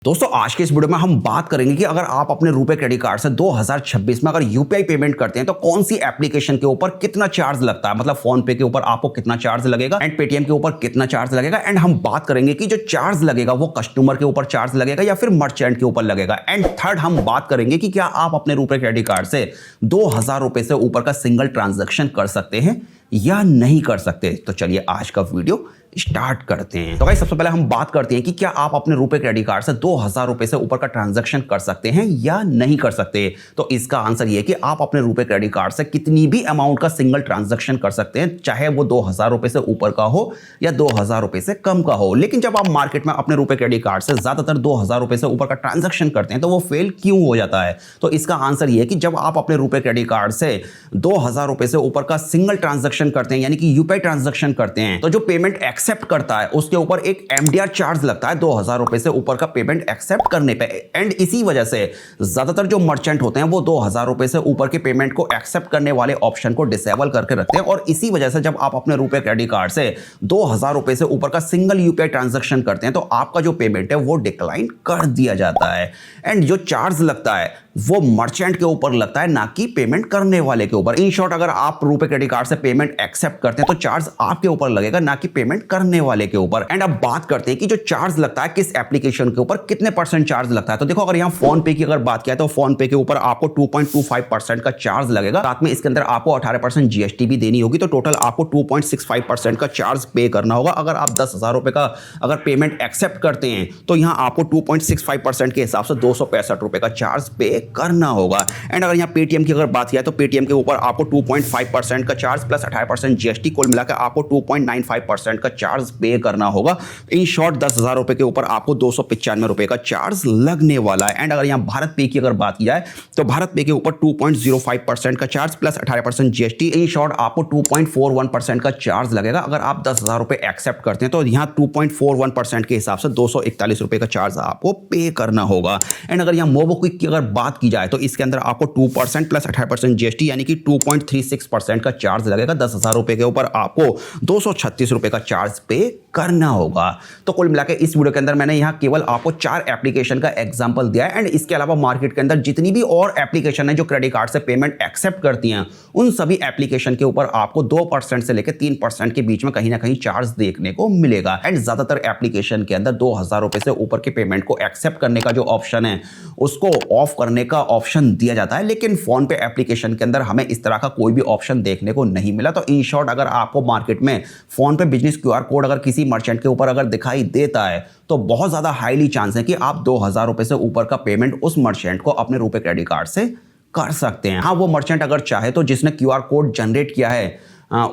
दोस्तों आज के इस वीडियो में हम बात करेंगे कि अगर आप अपने रुपए क्रेडिट कार्ड से 2026 में अगर यूपीआई पेमेंट करते हैं तो कौन सी एप्लीकेशन के ऊपर कितना चार्ज लगता है, मतलब फोन पे के ऊपर आपको कितना चार्ज लगेगा एंड पेटीएम के ऊपर कितना चार्ज लगेगा। एंड हम बात करेंगे कि जो चार्ज लगेगा वो कस्टमर के ऊपर चार्ज लगेगा या फिर मर्चेंट के ऊपर लगेगा। एंड थर्ड हम बात करेंगे कि क्या आप अपने रुपए क्रेडिट कार्ड से 2000 रुपए से ऊपर का सिंगल ट्रांजेक्शन कर सकते हैं या नहीं कर सकते। तो चलिए आज का वीडियो स्टार्ट करते हैं। तो गाइस सबसे पहले हम बात करते हैं कि क्या आप अपने रुपए क्रेडिट कार्ड से 2000 रुपए से ऊपर का ट्रांजैक्शन कर सकते हैं या नहीं कर सकते। तो इसका आंसर ये है कि आप अपने रुपए क्रेडिट कार्ड से कितनी भी अमाउंट का सिंगल ट्रांजैक्शन कर सकते हैं, चाहे वो 2000 रुपए से ऊपर का हो या 2000 रुपए से कम का हो। लेकिन जब आप मार्केट में अपने रुपए क्रेडिट कार्ड से ज्यादातर 2000 रुपए से ऊपर का ट्रांजैक्शन करते हैं तो वो फेल क्यों हो जाता है। तो इसका आंसर ये है कि जब आप अपने रुपए क्रेडिट कार्ड से 2000 रुपए से ऊपर का सिंगल ट्रांजैक्शन करते हैं, यानी कि यूपीआई ट्रांजैक्शन करते हैं, तो जो पेमेंट एक्सेप्ट करता है उसके ऊपर एक एमडीआर चार्ज लगता है 2000 रुपए से ऊपर का पेमेंट एक्सेप्ट करने पे। एंड इसी वजह से ज्यादातर जो मर्चेंट होते हैं वो 2000 रुपए से ऊपर के पेमेंट को एक्सेप्ट करने वाले ऑप्शन को डिसेबल करके रखते हैं। और इसी वजह से जब आप अपने रुपए क्रेडिट कार्ड से 2000 रुपए से ऊपर का सिंगल यूपीआई ट्रांजैक्शन करते हैं तो आपका जो पेमेंट है वो डिक्लाइन कर दिया जाता है। एंड जो चार्ज लगता है वो मर्चेंट के ऊपर लगता है, ना कि पेमेंट करने वाले के ऊपर। इन शॉर्ट, अगर आप रुपए क्रेडिट कार्ड से पेमेंट एक्सेप्ट करते हैं तो चार्ज आपके ऊपर लगेगा, ना कि पेमेंट करने वाले के ऊपर। एंड अब बात करते हैं कि जो चार्ज लगता है किस एप्लीकेशन के ऊपर कितने परसेंट चार्ज लगता है। तो देखो, अगर यहां फोन पे की अगर बात किया तो फोन पे के ऊपर आपको 2.25% का चार्ज लगेगा। साथ में इसके अंदर आपको 18% जीएसटी भी देनी होगी, तो टोटल आपको 2.65% का चार्ज पे करना होगा। अगर आप 10,000 रुपए का अगर पेमेंट एक्सेप्ट करते हैं तो यहां आपको 2.65% के हिसाब से 265 रुपए का चार्ज पे करना होगा। एंड अगर यहाँ पेटीएम की अगर बात किया तो पेटीएम के ऊपर आपको 2.5% का चार्ज प्लस 18% जीएसटी, कुल मिलाकर आपको 2.95% का चार्ज पे करना होगा। इन शॉर्ट 10,000 रुपए के ऊपर आपको 295 रुपए का चार्ज लगने वाला है। एंड अगर यहाँ भारत पे की अगर बात की जाए तो भारत पे के ऊपर 2.05% का charge plus 18% GST, in short आपको 2.41% का चार्ज लगेगा। अगर आप 10,000 रुपए एक्सेप्ट करते हैं तो यहाँ 2.41% के हिसाब से 241 रुपए का चार्ज आपको पे करना होगा। एंड अगर यहाँ मोबोक्विक की अगर बात की जाए तो इसके अंदर आपको 2% प्लस 18% जीएसटी यानी कि 2.36% का चार्ज लगेगा। 10,000 रुपए के ऊपर आपको 236 रुपए का चार्ज पे करना होगा। तो कुल मिलाकर इस वीडियो के अंदर मैंने यहां केवल आपको 4 एप्लीकेशन का एग्जांपल दिया है। एंड इसके अलावा मार्केट के अंदर जितनी भी और एप्लीकेशन है जो क्रेडिट कार्ड से पेमेंट एक्सेप्ट करती हैं, उन सभी एप्लीकेशन के ऊपर आपको 2% से लेकर 3% के बीच में कहीं ना कहीं चार्ज देखने को मिलेगा। एंड ज्यादातर एप्लीकेशन के अंदर 2000 रुपए से ऊपर के पेमेंट को एक्सेप्ट करने का जो ऑप्शन है उसको ऑफ करने का ऑप्शन दिया जाता है। लेकिन फोन पे एप्लीकेशन के अंदर हमें इस तरह का कोई भी ऑप्शन देखने को नहीं मिला। तो इन शॉर्ट, अगर आपको मार्केट में फोन पे बिजनेस क्यूआर कोड अगर किसी मर्चेंट के ऊपर अगर दिखाई देता है तो बहुत ज्यादा हाईली चांस है कि आप 2000 रुपए से ऊपर का पेमेंट उस मर्चेंट को अपने रुपए क्रेडिट कार्ड से कर सकते हैं। हाँ, वो मर्चेंट अगर चाहे तो जिसने क्यूआर कोड जनरेट किया है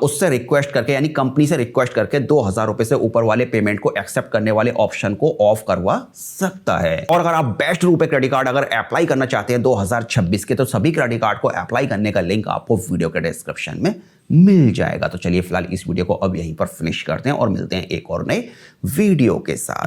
उससे रिक्वेस्ट करके, यानी कंपनी से रिक्वेस्ट करके 2000 रुपए से ऊपर वाले पेमेंट को एक्सेप्ट करने वाले ऑप्शन को ऑफ करवा सकता है। और अगर आप बेस्ट रुपए क्रेडिट कार्ड अगर अप्लाई करना चाहते हैं 2026 के, तो सभी क्रेडिट कार्ड को अप्लाई करने का लिंक आपको वीडियो के डिस्क्रिप्शन में मिल जाएगा। तो चलिए फिलहाल इस वीडियो को अब यहीं पर फिनिश करते हैं और मिलते हैं एक और नए वीडियो के साथ।